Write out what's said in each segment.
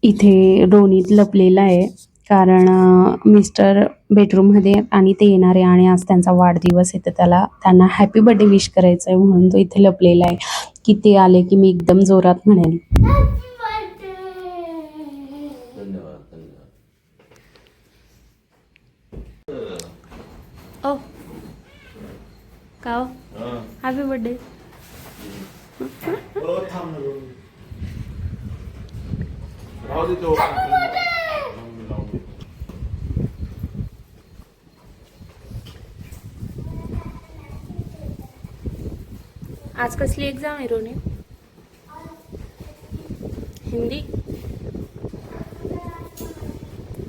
इथे रोनीत लपलेला आहे कारण मिस्टर बेडरूममध्ये आणि ते येणार आहे आणि आज त्यांचा वाढदिवस आहे तर त्यांना हॅपी बर्थडे विश करायचं आहे म्हणून तो इथे लपलेला आहे की ते आले की मी एकदम जोरात म्हणेन. ओ का हॅपी बर्थडे. आज कसली एक्झाम आहे रोनी? हिंदी,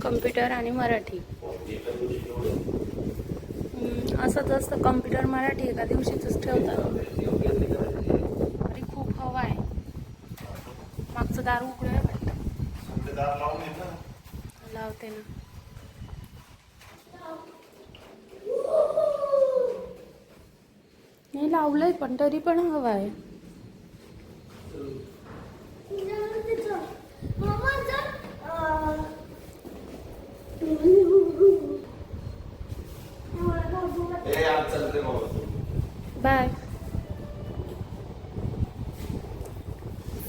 कम्प्युटर आणि मराठी. असंच असतं, कम्प्युटर मराठी एका दिवशीच ठेवतात. अरे खूप हवा आहे. मागचं दार उघडं आहे वाटतं. लावते ना. नाही लावलंय पण तरी पण हवा आहे. बाय.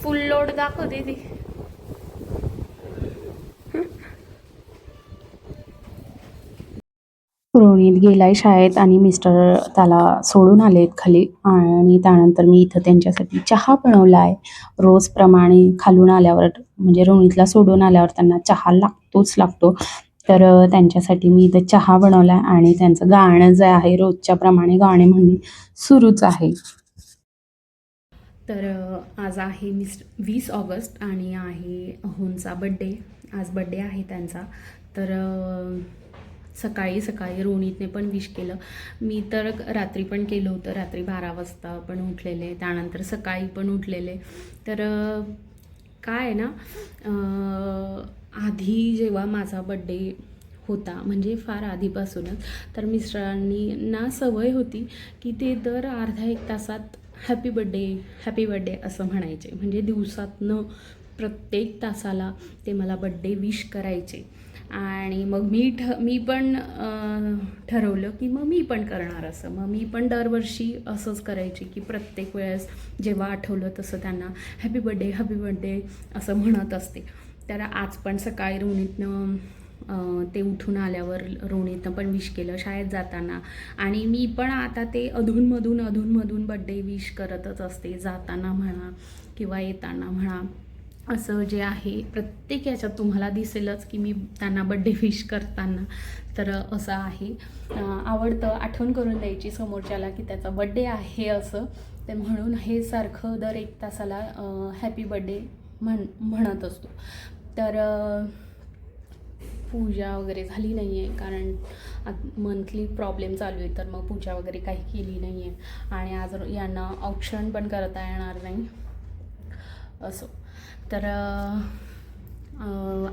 फुल लोड दाखव दीदी. रोहित गेलाय शाळेत आणि मिस्टर त्याला सोडून आलेत खाली आणि त्यानंतर मी इथं त्यांच्यासाठी चहा बनवला आहे. रोजप्रमाणे खालून आल्यावर म्हणजे रोहितला सोडून आल्यावर त्यांना चहा लागतोच लागतो. तर त्यांच्यासाठी मी इथं चहा बनवला आहे आणि त्यांचं गाणं जे आहे रोजच्या प्रमाणे गाणे म्हणणे सुरूच आहे. तर आज आहे 20 ऑगस्ट आणि आहे अहोंचा बड्डे. आज बड्डे आहे त्यांचा. तर सकाळी सकाळी रोनितने पण विश केलं. मी तर रात्री पण केलं होतं. रात्री 12 वाजता पण उठलेले, त्यानंतर सकाळी पण उठलेले. तर काय ना, आधी जेव्हा माझा बड्डे होता म्हणजे फार आधीपासूनच, तर मिस्टरांनी ना सवय होती की ते दर अर्धा एक तासात हॅपी बड्डे असं म्हणायचे. म्हणजे दिवसातनं प्रत्येक तासाला ते मला बड्डे विश करायचे. आणि मग मी पण ठरवलं की मग मी पण करणार असं. मग मी पण दरवर्षी असंच करायचे की प्रत्येक वेळेस जेव्हा आठवलं तसं त्यांना हॅपी बड्डे असं म्हणत असते. तर आज पण सकाळी रोनितनं ते उठून आल्यावर रोनितनं पण विश केलं शाळेत जाताना. आणि मी पण आता ते अधूनमधून बड्डे विश करतच असते, जाताना म्हणा किंवा येताना म्हणा. असं जे आहे प्रत्येक याच्यात तुम्हाला दिसेलच की मी त्यांना बड्डे विश करताना. तर असं आहे. आवडतं आठवण करून द्यायची समोरच्याला की त्याचा बड्डे आहे असं. ते म्हणून हे सारखं दर 1 तासाला हॅपी बड्डे म्हणत असतो. तर पूजा वगैरे झाली नाही आहे कारण मंथली प्रॉब्लेम चालू आहे. तर मग पूजा वगैरे काही केली नाही आहे. आणि आज यांना औक्षण पण करता येणार नाही असं. तर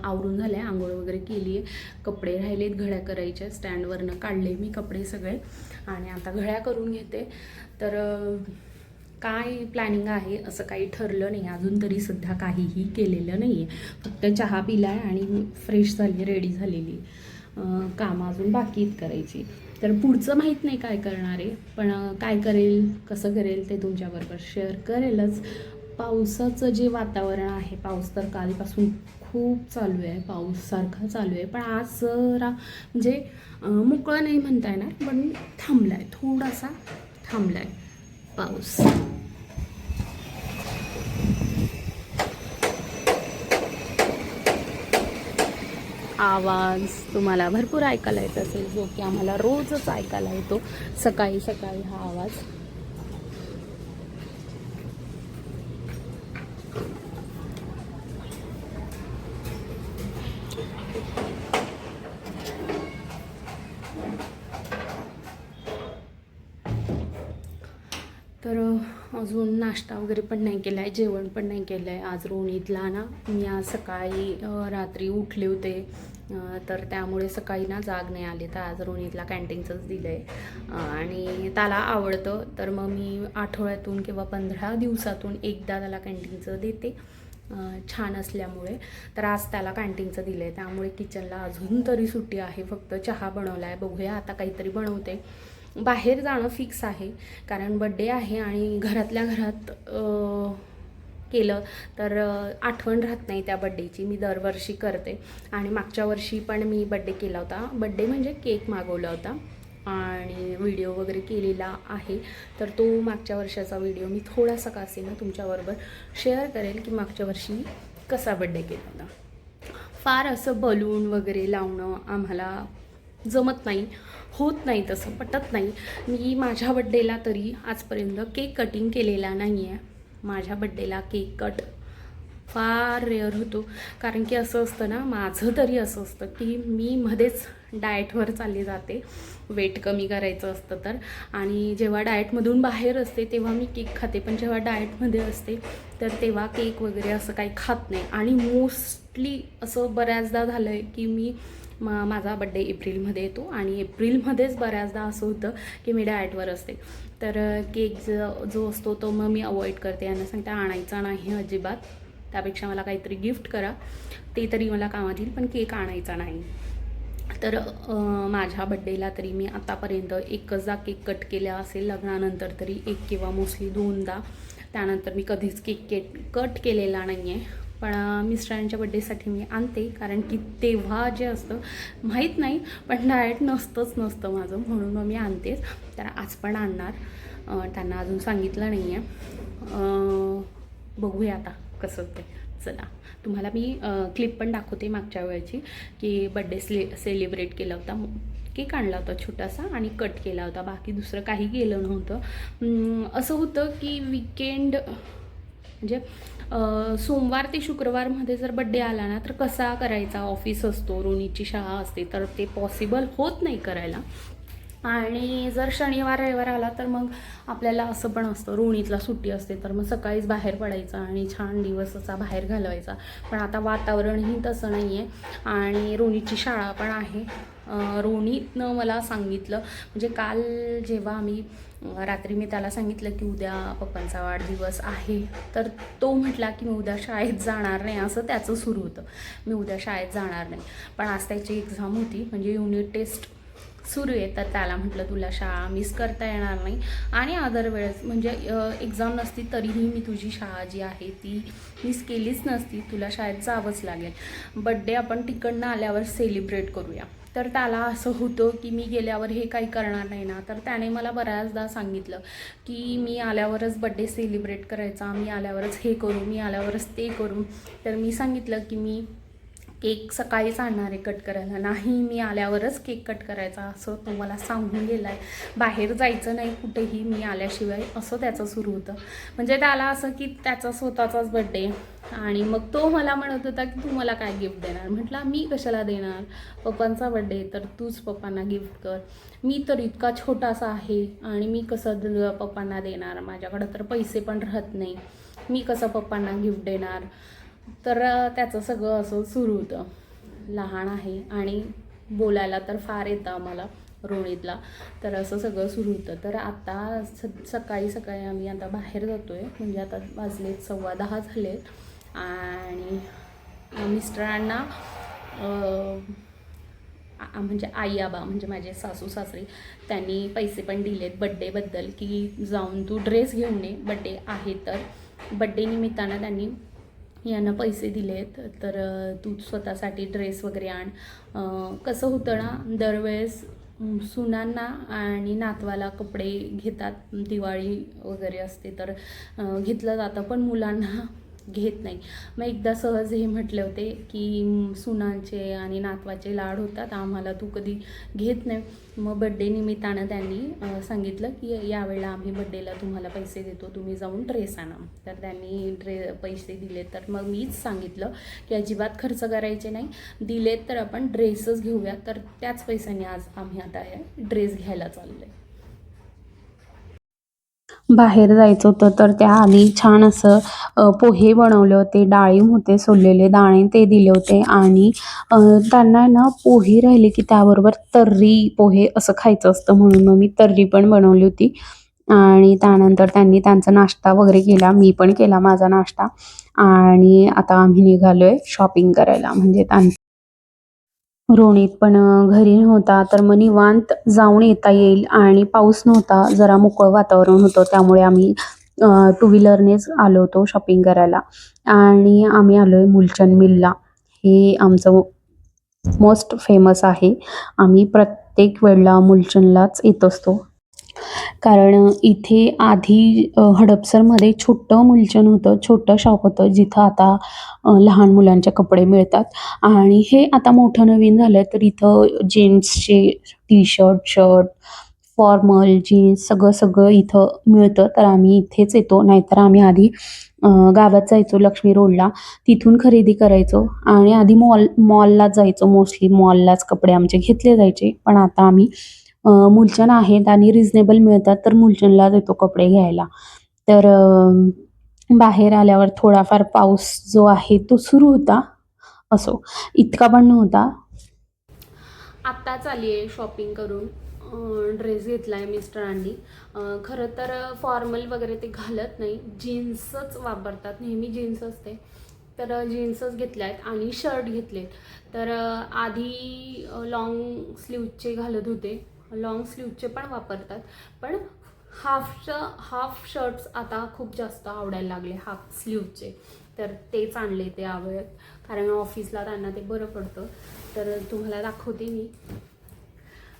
आवरून झालं आहे, आंघोळ वगैरे केली आहे. कपडे राहिलेत घड्या करायच्या, स्टँडवरनं काढले मी कपडे सगळे आणि आता घड्या करून घेते. तर काय प्लॅनिंग आहे असं काही ठरलं नाही अजून तरी सध्या, काहीही केलेलं नाही आहे. फक्त चहा पिला आहे आणि फ्रेश झाली, रेडी झालेली. कामं अजून बाकी आहेत करायची. तर पुढचं माहीत नाही काय करणार आहे, पण काय करेल कसं करेल ते तुमच्याबरोबर शेअर करेलच. पावसाचं जे वातावरण आहे, पाऊस तर कालपासून खूप चालू आहे, पाऊस सारखा चालू आहे. पण आज जरा म्हणजे मोकळं नाही म्हणता येणार, पण थांबला आहे, थोडासा थांबला आहे पाऊस. आवाज तुम्हाला भरपूर ऐकायला येत असेल, जो की आम्हाला रोजच ऐकायला येतो सकाळी सकाळी हा आवाज. तर अजून नाश्ता वगैरे पण नाही केला आहे, जेवण पण नाही केलं आहे. आज रोनितला ना, मी आज सकाळी रात्री उठले होते तर त्यामुळे सकाळी ना जाग नाही आली. तर आज रोनितला कॅन्टीनचंच दिलं आहे आणि त्याला आवडतं. तर मग मी आठवड्यातून किंवा 15 दिवसातून एकदा त्याला कॅन्टीनचं देते. छान असल्यामुळे. तर आज त्याला कॅन्टीनचं दिलं आहे, त्यामुळे किचनला अजून तरी सुट्टी आहे. फक्त चहा बनवला आहे, बघूया आता काहीतरी बनवते. बाहेर जाणं फिक्स आहे, कारण बड्डे आहे आणि घरातल्या घरात केलं तर आठवण राहत नाही त्या बड्डेची. मी दरवर्षी करते आणि मागच्या वर्षी पण मी बड्डे केला होता. बड्डे म्हणजे केक मागवला होता आणि व्हिडिओ वगैरे केलेला आहे. तर तो मागच्या वर्षाचा व्हिडिओ मी थोडासा का असेना तुमच्याबरोबर शेअर करेल की मागच्या वर्षी कसा बड्डे केला होता. फार असं बलून वगैरे लावणं आम्हाला जमत नाही, होत नाही, तसं पटत नाही. मी माझ्या बड्डेला तरी आजपर्यंत केक कटिंग केलेला नाही आहे. माझ्या बड्डेला केक कट फार रेअर होतो, कारण की असं असतं ना, माझं तरी असं असतं की मी मध्येच डाएटवर चालली जाते, वेट कमी करायचं असतं तर. आणि जेव्हा डाएटमधून बाहेर असते तेव्हा मी केक खाते, पण जेव्हा डाएटमध्ये असते तर तेव्हा केक वगैरे असं काही खात नाही. आणि मोस्टली असं बऱ्याचदा झालं आहे की मी माझा बड्डे एप्रिलमध्ये येतो आणि एप्रिलमध्येच बऱ्याचदा असं होतं की मी डाएटवर असते. तर केक जो असतो तो मग मी अवॉइड करते, यांना सांगते आणायचा नाही अजिबात, त्यापेक्षा मला काहीतरी गिफ्ट करा, ते तरी मला कामात येईल, पण केक आणायचा नाही. तर माझ्या बड्डेला तरी मी आतापर्यंत एकचदा केक कट केला असेल, लग्नानंतर तरी एक किंवा मोस्टली 2दा. त्यानंतर मी कधीच केक कट केलेला नाही आहे. पण मिस्टरांच्या बड्डेसाठी मी आणते, कारण की तेव्हा जे असतं माहीत नाही, पण डाएट नसतं माझं, म्हणून मग मी आणतेच. तर आज पण आणणार, त्यांना अजून सांगितलं नाही आहे. बघूया आता कसं ते. चला, तुम्हाला मी क्लिप पण दाखवते मागच्या वेळेची, की बड्डे सेलिब्रेट केला होता. केक आणला होता छोटासा आणि कट केला होता, बाकी दुसरं काही केलं नव्हतं. असं होतं की विकेंड म्हणजे सोमवार ते शुक्रवारमध्ये जर बड्डे आला ना, तर कसा करायचा, ऑफिस असतो, रोनीची शाळा असते, तर ते पॉसिबल होत नाही करायला. आणि जर शनिवार रविवार आला तर मग आपल्याला असं पण असतं, रोणीतला सुट्टी असते, तर मग सकाळीच बाहेर पडायचं आणि छान दिवस असा बाहेर घालवायचा. पण आता वातावरणही तसं नाही आहे आणि रोणीची शाळा पण आहे. रोणीतनं मला सांगितलं, म्हणजे काल जेव्हा आम्ही रात्री मी त्याला सांगितलं की उद्या पप्पांचा वाढदिवस आहे, तर तो म्हटला की मी उद्या शाळेत जाणार नाही, असं त्याचं सुरू होतं, मी उद्या शाळेत जाणार नाही. पण आज त्याची एक्झाम होती, म्हणजे युनिट टेस्ट सुरू आहे, तर त्याला म्हटलं तुला शाळा मिस करता येणार नाही आणि अदर वेळेस म्हणजे एक्झाम नसती तरीही मी तुझी शाळा जी आहे ती मिस केलीच नसती, तुला शाळेत जावंच लागेल. बड्डे आपण तिकडनं आल्यावर सेलिब्रेट करूया. तर त्याला असं होतं की मी गेल्यावर हे काही करणार नाही ना, तर त्याने मला बऱ्याचदा सांगितलं की मी आल्यावरच बड्डे सेलिब्रेट करायचा, मी आल्यावरच हे करू, मी आल्यावरच ते करू. तर मी सांगितलं की मी केक सकाळीच आणणार आहे कट करायला, नाही मी आल्यावरच केक कट करायचा, असं तो मला सांगून गेला आहे. बाहेर जायचं नाही कुठेही मी आल्याशिवाय, असं त्याचं सुरू होतं. म्हणजे त्याला असं की त्याचा स्वतःचाच बड्डे. आणि मग तो मला म्हणत होता की तू मला काय गिफ्ट देणार. म्हटलं मी कशाला देणार, पप्पांचा बड्डे तर तूच पप्पांना गिफ्ट कर. मी तर इतका छोटासा आहे आणि मी कसं पप्पांना देणार, माझ्याकडं तर पैसे पण राहत नाही, मी कसं पप्पांना गिफ्ट देणार. तर त्याचं सगळं असं सुरू होतं. लहान आहे आणि बोलायला तर फार येतं आम्हाला रोणीतला, तर असं सगळं सुरू होतं. तर आता सकाळी आम्ही आता बाहेर जातो आहे, म्हणजे आता वाजलेत 10:15 झालेत आणि मिस्टरांना म्हणजे आई आबा म्हणजे माझे सासू सासरे त्यांनी पैसे पण दिलेत बड्डेबद्दल, की जाऊन तू ड्रेस घेऊन ये, बड्डे आहे तर. बड्डे निमित्तानं त्यांनी यांना पैसे दिलेत, तर तू स्वतःसाठी ड्रेस वगैरे आण. कसं होतं ना, दरवेळेस सुनांना आणि नातवाला कपडे घेतात, दिवाळी वगैरे असते तर घेतलं जातं, पण मुलांना घेत नाही. मग एकदा सहज हे म्हटले होते की सुनांचे आणि नातवाचे लाड होतात, आम्हाला तू कधी घेत नाही. मग बड्डे निमित्तानं त्यांनी सांगितलं की यावेळेला आम्ही बड्डेला तुम्हाला पैसे देतो, तुम्ही जाऊन ड्रेस आणा. तर त्यांनी पैसे दिले, तर मग मीच सांगितलं की अजिबात खर्च करायचे नाही, दिलेत तर आपण ड्रेसच घेऊया. तर त्याच पैशाने आज आम्ही आता ड्रेस घ्यायला चाललो आहे. बाहेर जायचं होतं, तर त्याआधी छान असं पोहे बनवले होते, डाळिंब होते, सोललेले दाणे ते दिले होते आणि त्यांना ना पोहे राहिले की त्याबरोबर तर्री पोहे असं खायचं असतं, म्हणून मग मी तर्री पण बनवली होती. आणि त्यानंतर त्यांनी त्यांचा नाश्ता वगैरे केला, मी पण केला माझा नाश्ता आणि आता आम्ही निघालोय शॉपिंग करायला. म्हणजे रोनित पण घरी नव्हता, तर मग निवांत जाऊन येता येईल आणि पाऊस नव्हता, जरा मोकळं वातावरण होतं, त्यामुळे आम्ही टू व्हीलरनेच आलो होतो शॉपिंग करायला. आणि आम्ही आलोय मुलचंद मिलला. हे आमचं मोस्ट फेमस आहे. आम्ही प्रत्येक वेळेला मुलचंदलाच येत असतो. कारण इथे आधी हडपसरमध्ये छोटं मुलचंद होतं, छोटं शॉप होतं, जिथं आता लहान मुलांचे कपडे मिळतात. आणि हे आता मोठं नवीन झालं आहे, तर इथं जेंट्सचे टी-शर्ट, शर्ट, फॉर्मल, जीन्स सगळं इथं मिळतं. तर आम्ही इथेच येतो. नाहीतर आम्ही आधी गावात जायचो लक्ष्मी रोडला, तिथून खरेदी करायचो आणि आधी मॉललाच जायचो. मोस्टली मॉललाच कपडे आमचे घेतले जायचे. पण आता आम्ही मुलचंद आहेत आणि रिझनेबल मिळतात, तर मुलचंदलाच येतो कपडे घ्यायला. तर बाहेर आल्यावर थोडाफार पाऊस जो आहे तो सुरू होता. असो, इतका पण नव्हता. आत्ताच आली आहे शॉपिंग करून. ड्रेस घेतला आहे मिस्टरांनी. खरं तर फॉर्मल वगैरे ते घालत नाही, जीन्सच वापरतात, नेहमी जीन्स असते. तर जीन्सच घेतल्या आहेत आणि शर्ट घेतलेत. तर आधी लाँग स्लीवचे घालत होते, लाँग स्लीवचे पण वापरतात, पण हाफ शर्ट्स आता खूप जास्त आवडायला लागले, हाफ स्लीवचे. तर तेच आणले ते आवडत, कारण ऑफिसला त्यांना ते बरं पडतं. तर तुम्हाला दाखवते मी.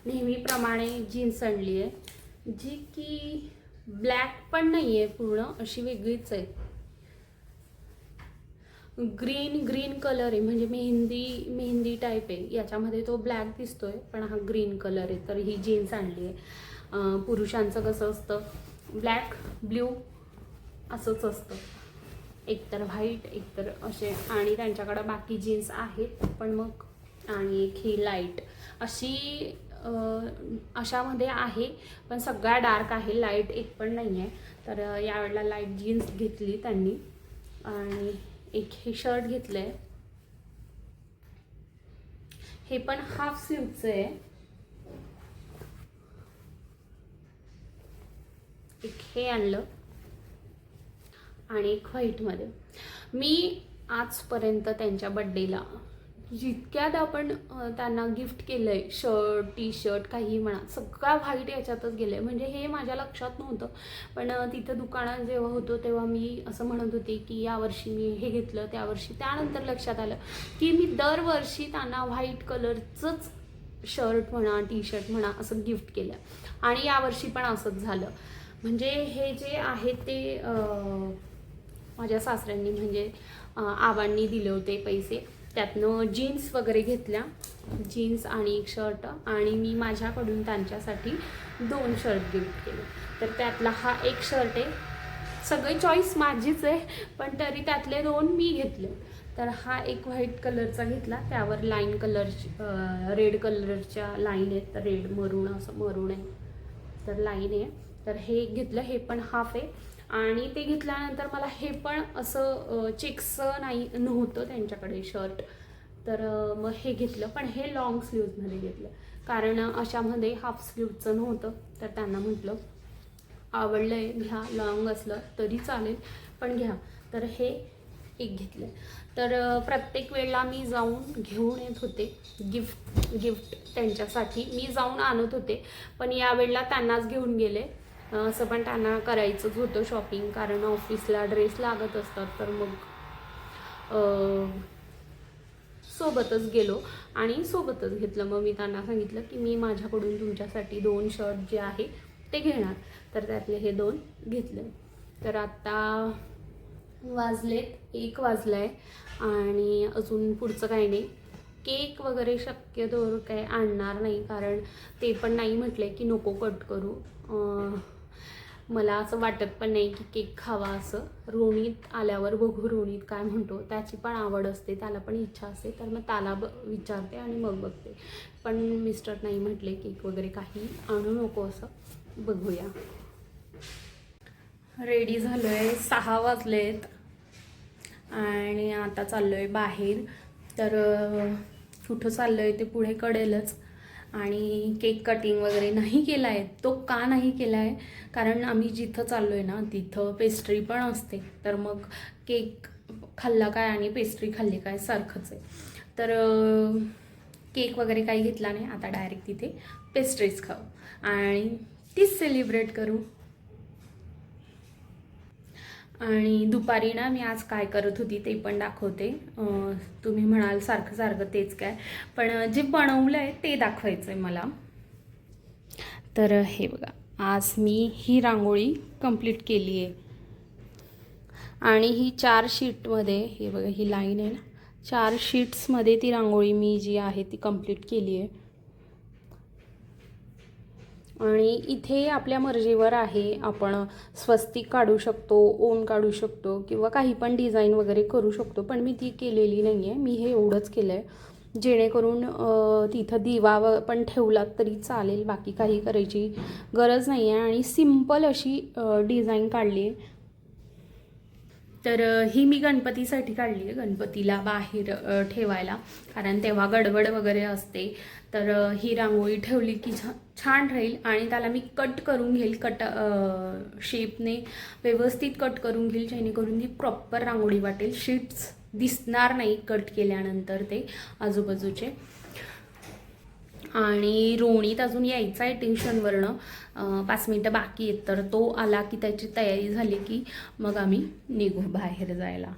नेहमीप्रमाणे जीन्स आणली आहे, जी की ब्लॅक पण नाही आहे पूर्ण, अशी वेगळीच आहे. ग्रीन कलर आहे, म्हणजे मेहंदी टाईप आहे. याच्यामध्ये तो ब्लॅक दिसतोय, पण हा ग्रीन कलर आहे. तर ही जीन्स आणली आहे. पुरुषांचं कसं असतं, ब्लॅक ब्ल्यू असंच असतं, एकतर व्हाईट एकतर असे. आणि त्यांच्याकडं बाकी जीन्स आहेत, पण मग आणि एक ही लाईट अशी अशामध्ये आहे, पण सगळ्या डार्क आहे, लाईट एक पण नाही आहे. तर यावेळेला लाईट जीन्स घेतली त्यांनी. आणि एक हे शर्ट घेतलं आहे, हे पण हाफ स्लीवचं आहे. एक हे आणलं आणि एक व्हाईटमध्ये. मी आजपर्यंत त्यांच्या बड्डेला जितक्यात आपण त्यांना गिफ्ट केलं आहे, शर्ट, टी शर्ट, काही म्हणा, सगळा व्हाईट याच्यातच गेलं आहे. म्हणजे हे माझ्या लक्षात नव्हतं, पण तिथं दुकानात जेव्हा होतो तेव्हा मी असं म्हणत होते की यावर्षी मी हे घेतलं, त्यावर्षी. त्यानंतर लक्षात आलं की मी दरवर्षी त्यांना व्हाईट कलरचंच शर्ट म्हणा, टी शर्ट म्हणा, असं गिफ्ट केलं. आणि यावर्षी पण असंच झालं. म्हणजे हे जे आहे ते माझ्या सासऱ्यांनी, म्हणजे आबांनी दिले होते पैसे, त्यातनं जीन्स वगैरे घेतल्या, जीन्स आणि एक शर्ट. आणि मी माझ्याकडून त्यांच्यासाठी 2 शर्ट गिफ्ट केले. तर त्यातला हा एक शर्ट आहे. सगळे चॉईस माझीच आहे, पण तरी त्यातले 2 मी घेतले. तर हा एक व्हाईट कलरचा घेतला, त्यावर लाईन कलरची रेड कलरच्या लाईन आहेत, रेड मरून, असं मरून आहे, तर लाईन आहे. तर हे एक घेतलं, हे पण हाफ आहे. आणि ते घेतल्यानंतर मला हे पण असं चेक्सचं नव्हतं त्यांच्याकडे शर्ट. तर मग हे घेतलं, पण हे लाँग स्लीव्जमध्ये घेतलं, कारण अशामध्ये हाफ स्लीवचं नव्हतं. तर त्यांना म्हटलं आवडलं आहे, घ्या, लाँग असलं तरी चालेल, पण घ्या. तर हे एक घेतलं. तर प्रत्येक वेळेला मी जाऊन घेऊन येत होते गिफ्ट त्यांच्यासाठी, मी जाऊन आणत होते, पण यावेळेला त्यांनाच घेऊन गेले. असं पण त्यांना करायचंच होतं शॉपिंग, कारण ऑफिसला ड्रेस लागत असतात. तर मग सोबतच गेलो आणि सोबतच घेतलं. मग मी त्यांना सांगितलं की मी माझ्याकडून तुमच्यासाठी 2 शर्ट जे आहे ते घेणार. तर त्यातले हे 2 घेतले. तर आता वाजलेत 1 वाजला आहे आणि अजून पुढचं काही नाही. केक वगैरे शक्यतो काही आणणार नाही, कारण ते पण नाही म्हटले की नको कट करू. मला असं वाटत पण नाही की केक खावा असं. रोनित आल्यावर बघू, रोनित काय म्हणतो, त्याची पण आवड असते, त्याला पण इच्छा असते, तर मग त्याला विचारते आणि मग बघते. पण मिस्टर नाही म्हटले केक वगैरे काही आणू नको असं. बघूया. रेडी झालो आहे, 6 वाजलेत आणि आता चाललो आहे बाहेर. तर कुठं चाललो आहे ते पुढे कळेलच. आणि केक कटिंग वगैरे नाही केला आहे. तो का नाही केला आहे, कारण आम्ही जिथं चाललो आहे ना तिथं पेस्ट्री पण असते. तर मग केक खाल्ला काय आणि पेस्ट्री खाल्ली काय सारखंच आहे. तर केक वगैरे काही घेतला नाही, आता डायरेक्ट तिथे पेस्ट्रीज खाऊ आणि तीच सेलिब्रेट करू. आणि दुपारी ना मी आज काय करत होती ते पण दाखवते. तुम्ही म्हणाल सारखं सारखं तेच काय, पण जे बनवलं आहे ते दाखवायचं आहे मला. तर हे बघा, आज मी ही रांगोळी कंप्लीट केली आहे आणि ही 4 शीटमध्ये, हे बघा ही लाईन आहे ना, 4 शीट्समध्ये ती रांगोळी मी जी आहे ती कंप्लीट केली आहे. आणि इथे आपल्या मर्जीवर आहे, आपण स्वस्तिक काढू शकतो, ओम काढू शकतो किंवा काही पण डिझाईन वगैरे करू शकतो, पण मी ती केलेली नाही आहे. मी हे एवढंच केलं आहे जेणेकरून तिथं दिवा पण ठेवला तरी चालेल, बाकी काही करायची गरज नाही आहे. आणि सिम्पल अशी डिझाईन काढली आहे. तर ही मी गणपतीसाठी काढली आहे, गणपतीला बाहेर ठेवायला, कारण तेव्हा गडबड वगैरे असते. तर ही रांगोळी ठेवली की छान राहील. आणि त्याला मी कट करून घेईल, शेपने व्यवस्थित कट करून घेईल, जेणेकरून ती प्रॉपर रांगोळी वाटेल. शीट्स दिसणार नाही कट केल्यानंतर ते आजूबाजूचे. आणि रोणीत अजून यायचा आहे ट्युशनवरनं, 5 मिनटं बाकी आहेत. तर तो आला की त्याची तयारी झाली की मग आम्ही निघू बाहेर जायला.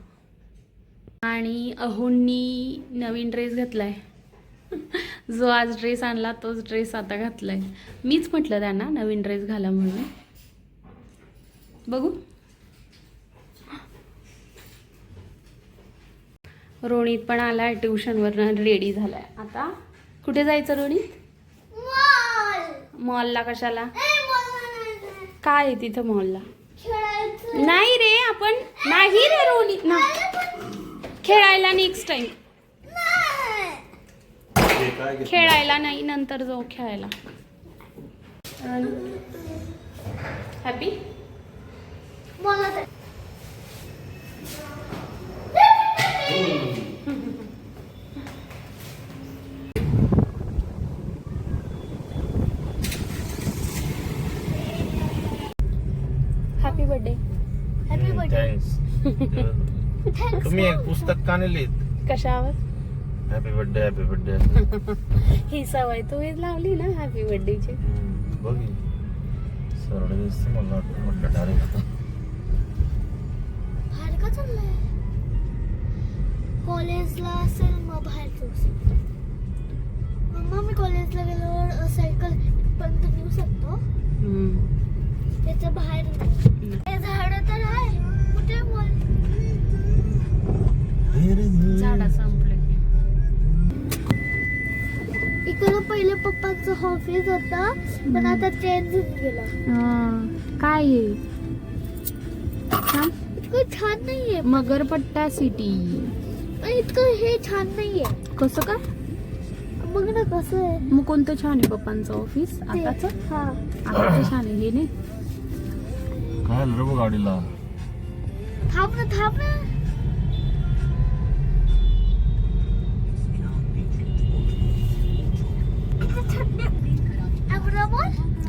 आणि अहोंनी नवीन ड्रेस घातला आहे. जो आज ड्रेस आणला तोच ड्रेस आता घातला आहे. मीच म्हटलं त्यांना नवीन ड्रेस घाला म्हणून. बघू. रोणीत पण आला आहे ट्युशनवरनं, रेडी झाला आहे. आता कुठे जायचं रोणीत? मॉलला. कशाला? काय आहे तिथं मॉलला? नाही रे, आपण नाही रे रोणीत ना, खेळायला नेक्स्ट टाइम. खेळायला नाही, नंतर जाऊ खेळायला. Happy happy birthday. Happy birthday. तुम्ही एक पुस्तक का नाही लिहित? कशावर? Happy birthday, happy birthday. ही सवय तुम्ही लावली ना हॅपी बर्थडेची. बघी सरळ दिसते मला, म्हटलं डायरेक्ट बाहेर का चाललंय? कॉलेजला असेल मग बाहेर जाऊ. मम्मा मी कॉलेजला गेल्यावर सायकल बंद नेऊ शकतो? त्याच्या बाहेर नाही. झाड तर आहे, कुठे मॉल? झाडा संपले. इकडं पहिले पप्पांचं ऑफिस होता, पण आता चेंज होऊन गेला. काय आहे? इतकं छान नाहीये. मगरपट्टा सिटी. इतकं हे छान नाहीये. कसं का? बघ ना कसं आहे. मग कोणतं छान आहे पप्पांचं ऑफिस आताच? हा, आता छान आहे हे नाही. काय आलं रे बघ गाडीला? थांब ना, थांब ना.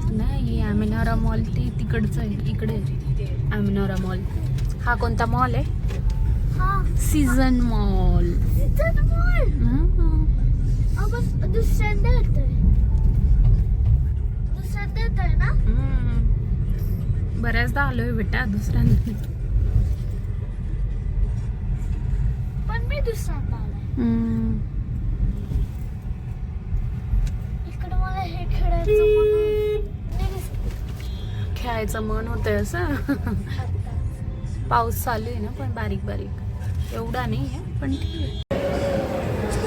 नाही, अमिनोरा मॉल ते तिकडचं आहे, इकडे अमिनोरा मॉल. हा कोणता मॉल आहे? हा, सीझन मॉल. Season mall. दुसऱ्यांदा येतोय. दुसऱ्यांदा येतोय ना? बऱ्याचदा आलोय बेटा दुसऱ्यांदा. पण मी दुसऱ्यांदा आलोय. इकडे मला हे खेळायचं मन होतंय असं. पाऊस चालू आहे ना, पण बारीक बारीक, एवढा नाही आहे पण ठीक आहे.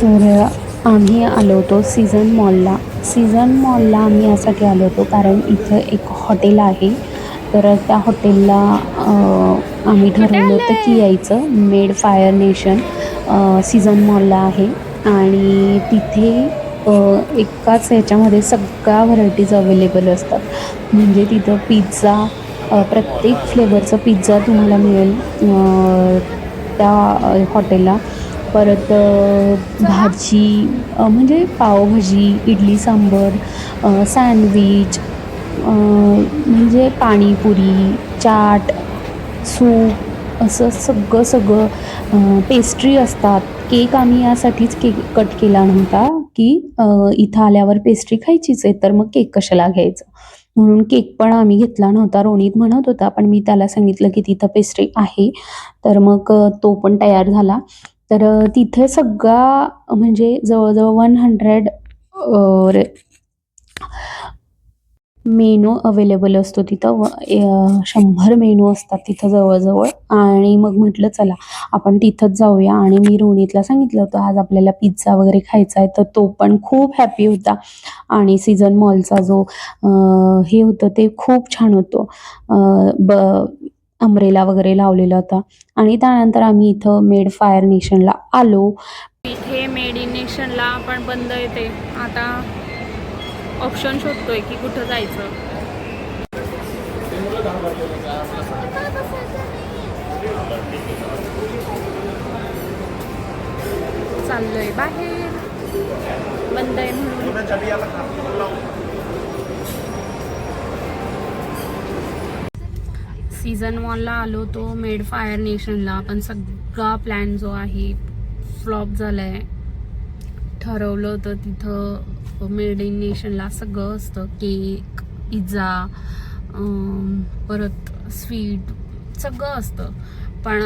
तर आम्ही आलो होतो सीझन मॉलला. सीझन मॉलला आम्ही यासाठी आलो होतो कारण इथं एक हॉटेल आहे. तर त्या हॉटेलला आम्ही ठरवलं होतं की यायचं. मेड फायर नेशन सीझन मॉलला आहे आणि तिथे एकाच ह्याच्यामध्ये सगळ्या व्हरायटीज अवेलेबल असतात. म्हणजे तिथं पिझ्झा, प्रत्येक फ्लेवरचा पिझ्झा तुम्हाला मिळेल त्या हॉटेलला. परत भाजी म्हणजे पावभाजी, इडली सांबर, सँडविच, म्हणजे पाणीपुरी, चाट, सूप, असं सगळं पेस्ट्री असतात. केक आम्ही यासाठीच केक कट केला नव्हता की इथं आल्यावर पेस्ट्री खायचीच आहे, तर मग केक कशाला घ्यायचं, म्हणून केक पण आम्ही घेतला नव्हता. रोनित म्हणत होता, पण मी त्याला सांगितलं की तिथं पेस्ट्री आहे, तर मग तो पण तयार झाला. तर तिथे सगळा म्हणजे जवळजवळ 100 मेनू अवेलेबल असतो तिथं. 100 मेनू असतात तिथं जवळजवळ. आणि मग म्हटलं चला आपण तिथंच जाऊया. आणि मी रोनितला सांगितलं होतं आज आपल्याला पिझ्झा वगैरे खायचा आहे, तर तो पण खूप हॅपी होता. आणि सीझन मॉलचा जो हे होतं ते खूप छान होतं. अम्ब्रेला वगैरे लावलेला होता. आणि त्यानंतर आम्ही इथं मेड फायर नेशनला आलो. इथे मेड इन नेशनला आपण बंद येते आता. ऑप्शन शोधतोय की कुठं जायचं. चाललोय बाहेर, बंद आहे म्हणून. सीझन मॉलला आलो तो मेड फायर नेशनला, पण सगळा प्लॅन जो आहे फ्लॉप झालाय. ठरवलं होतं तिथं मेड इन नेशनला सगळं असतं, केक, पिझ्झा, परत स्वीट सगळं असतं, पण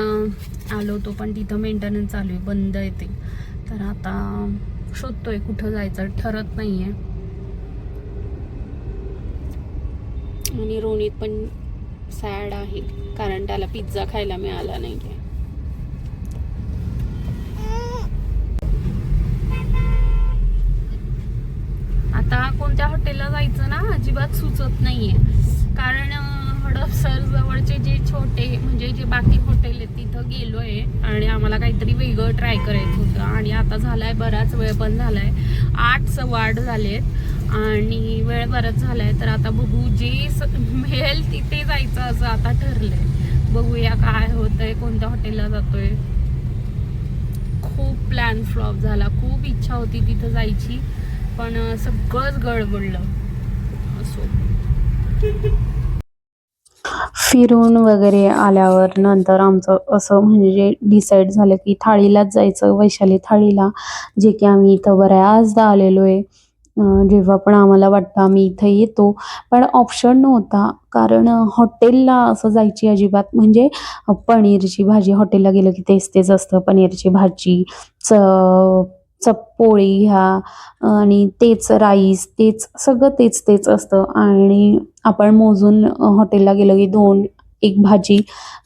आलो तो पण तिथं मेंटेनन्स चालू आहे, बंद येते. तर आता शोधतोय कुठं जायचं, ठरत नाही आहे. आणि रोनित पण सॅड आहे कारण त्याला पिझ्झा खायला मिळाला नाही आहे. आता कोणत्या हॉटेलला जायचं ना अजिबात सुचत नाहीये, कारण हडपसर जवळचे जे छोटे म्हणजे जे बाकी हॉटेल आहेत तिथं गेलोय आणि आम्हाला काहीतरी वेगळं ट्राय करायचं होतं. आणि आता झालाय बराच वेळ पण झालाय, 8:15 झालेत आणि वेळ बराच झालाय. तर आता बघू जे मिळेल तिथे जायचं असं आता ठरलंय. बघूया काय होतंय, कोणत्या हॉटेलला जातोय. खूप प्लॅन फ्लॉप झाला, खूप इच्छा होती तिथं जायची, पण सगळंच गडबडलं. असो, फिरून वगैरे आल्यावर नंतर आमचं असं म्हणजे डिसाईड झालं की थाळीलाच जायचं, वैशाली थाळीला, जे की आम्ही इथं बऱ्याचदा आलेलो आहे. जेव्हा पण आम्हाला वाटतं आम्ही इथं येतो, पण ऑप्शन नव्हता, कारण हॉटेलला असं जायची अजिबात म्हणजे पनीरची भाजी हॉटेलला गेलं की तेच असतं, पनीरची भाजी, पोळी ह्या आणि तेच राईस, तेच सगळं तेच असतं. आणि आपण मोजून हॉटेलला गेलो की एक भाजी,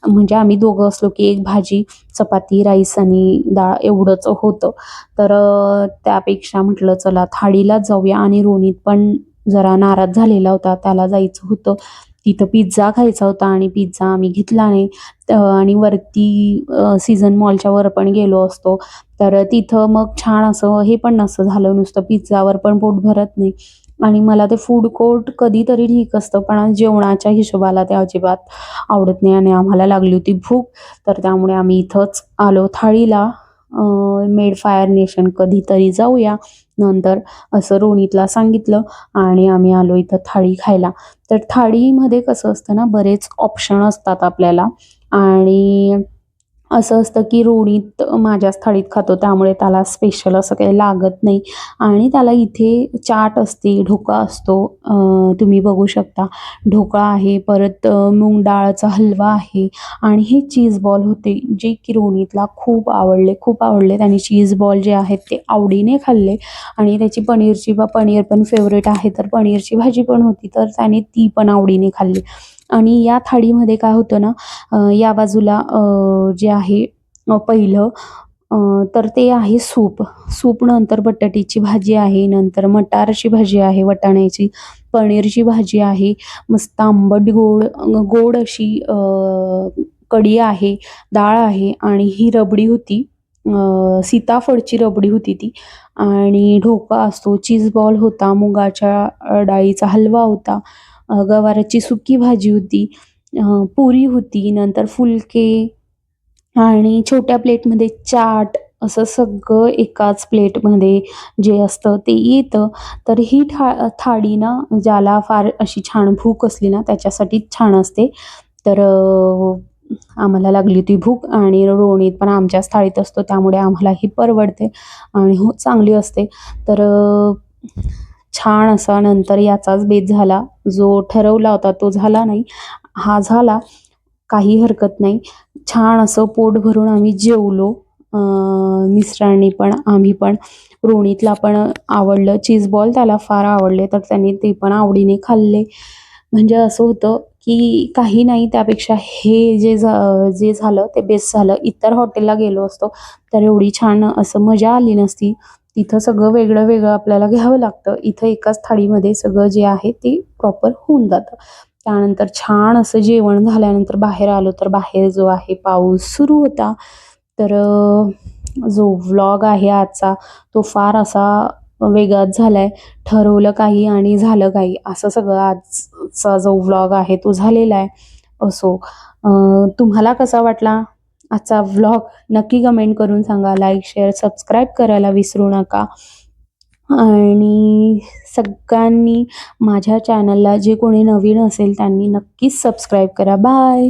म्हणजे आम्ही दोघं असलो की एक भाजी, चपाती, राईस आणि डाळ एवढंच होतं. तर त्यापेक्षा म्हटलं चला थाळीलाच जाऊया. आणि रोनित पण जरा नाराज झालेला होता, त्याला जायचं होतं तिथं पिझ्झा खायचा होता आणि पिझ्झा आम्ही घेतला नाही. आणि वरती सीझन मॉलच्या वर पण गेलो असतो तर तिथं मग छान असं हे पण नसतं झालं, नुसतं पिझ्झावर पण पोट भरत नाही. आणि मला ते फूड कोर्ट कधीतरी ठीक असतं, पण जेवणाच्या हिशोबाला ते अजिबात आवडत नाही. आणि आम्हाला लागली होती भूक, तर त्यामुळे आम्ही इथंच आलो थाळीला. मेड फायर नेशन कधीतरी जाऊया नंतर, असं रोनितला सांगितलं. आणि आम्ही आलो इथं थाळी खायला. तर थाळीमध्ये कसं असतं ना, बरेच ऑप्शन असतात आपल्याला. आणि असं असतं की रोनित माझ्याच थाळीत खातो, त्यामुळे त्याला स्पेशल असं काही लागत नाही. आणि त्याला इथे चाट असते, ढोकळा असतो, तुम्ही बघू शकता ढोकळा आहे, परत मूग डाळचा हलवा आहे. आणि हे चीज बॉल होते जे की रोनितला खूप आवडले. त्याने चीज बॉल जे आहेत ते आवडीने खाल्ले. आणि त्याची पनीर पण फेवरेट आहे, तर पनीरची भाजी पण होती, तर त्याने ती पण आवडीने खाल्ली. आणि या थाळीमध्ये काय होतं ना, या बाजूला जे आहे पहिलं तर ते आहे सूप, नंतर बटाट्याची भाजी आहे, नंतर मटारची भाजी आहे, वाटाण्याची, पनीरची भाजी आहे, मस्त आंबट गोड अशी कढी आहे, डाळ आहे. आणि ही रबडी होती, सीताफळची रबडी होती ती. आणि ढोकळा असतो, चीज बॉल होता, मुगाच्या डाळीचा हलवा होता, गवाराची सुकी भाजी होती, पुरी होती, नंतर फुलके. आणि छोट्या प्लेटमध्ये चाट, असं सगळं एकाच प्लेटमध्ये जे असतं ते येतं. तर ही थाळी ना, ज्याला फार अशी छान भूक असली ना त्याच्यासाठी छान असते. तर आम्हाला लागली होती भूक आणि रोणीत पण आमच्याच थाळीत असतो त्यामुळे आम्हालाही परवडते आणि हो चांगली असते. तर छान असा नंतर याचाच बेत झाला. जो ठरवला होता तो झाला नाही, हा झाला. काही हरकत नाही. छान असं पोट भरून आम्ही जेवलो. मिस्टरांनी पण आम्ही पण. रोणीतला पण आवडलं चीज बॉल, त्याला फार आवडले तर त्यांनी ते पण आवडीने खाल्ले. म्हणजे असं होतं की काही नाही त्यापेक्षा हे जे झालं ते बेस्ट झालं. इतर हॉटेलला गेलो असतो तर एवढी छान असं मजा आली नसती. तिथं सगळं वेगळं वेगळं आपल्याला घ्यावं लागतं. इथं एकाच थाळीमध्ये सगळं जे आहे ते प्रॉपर होऊन जातं. त्यानंतर छान असं जेवण झाल्यानंतर बाहेर आलो तर बाहेर जो आहे पाऊस सुरू होता. तर जो व्लॉग आहे आजचा तो फार असा वेगळाच झाला आहे. ठरवलं काही आणि झालं काही असं सगळं आजचा जो व्लॉग आहे तो झालेला आहे. असो, तुम्हाला कसा वाटला आजचा व्लॉग नक्की कमेंट करून सांगा. लाईक, शेअर, सबस्क्राईब करायला विसरू नका. आणि सगळ्यांनी माझ्या चॅनलला जे कोणी नवीन असेल त्यांनी नक्कीच सबस्क्राईब करा. बाय.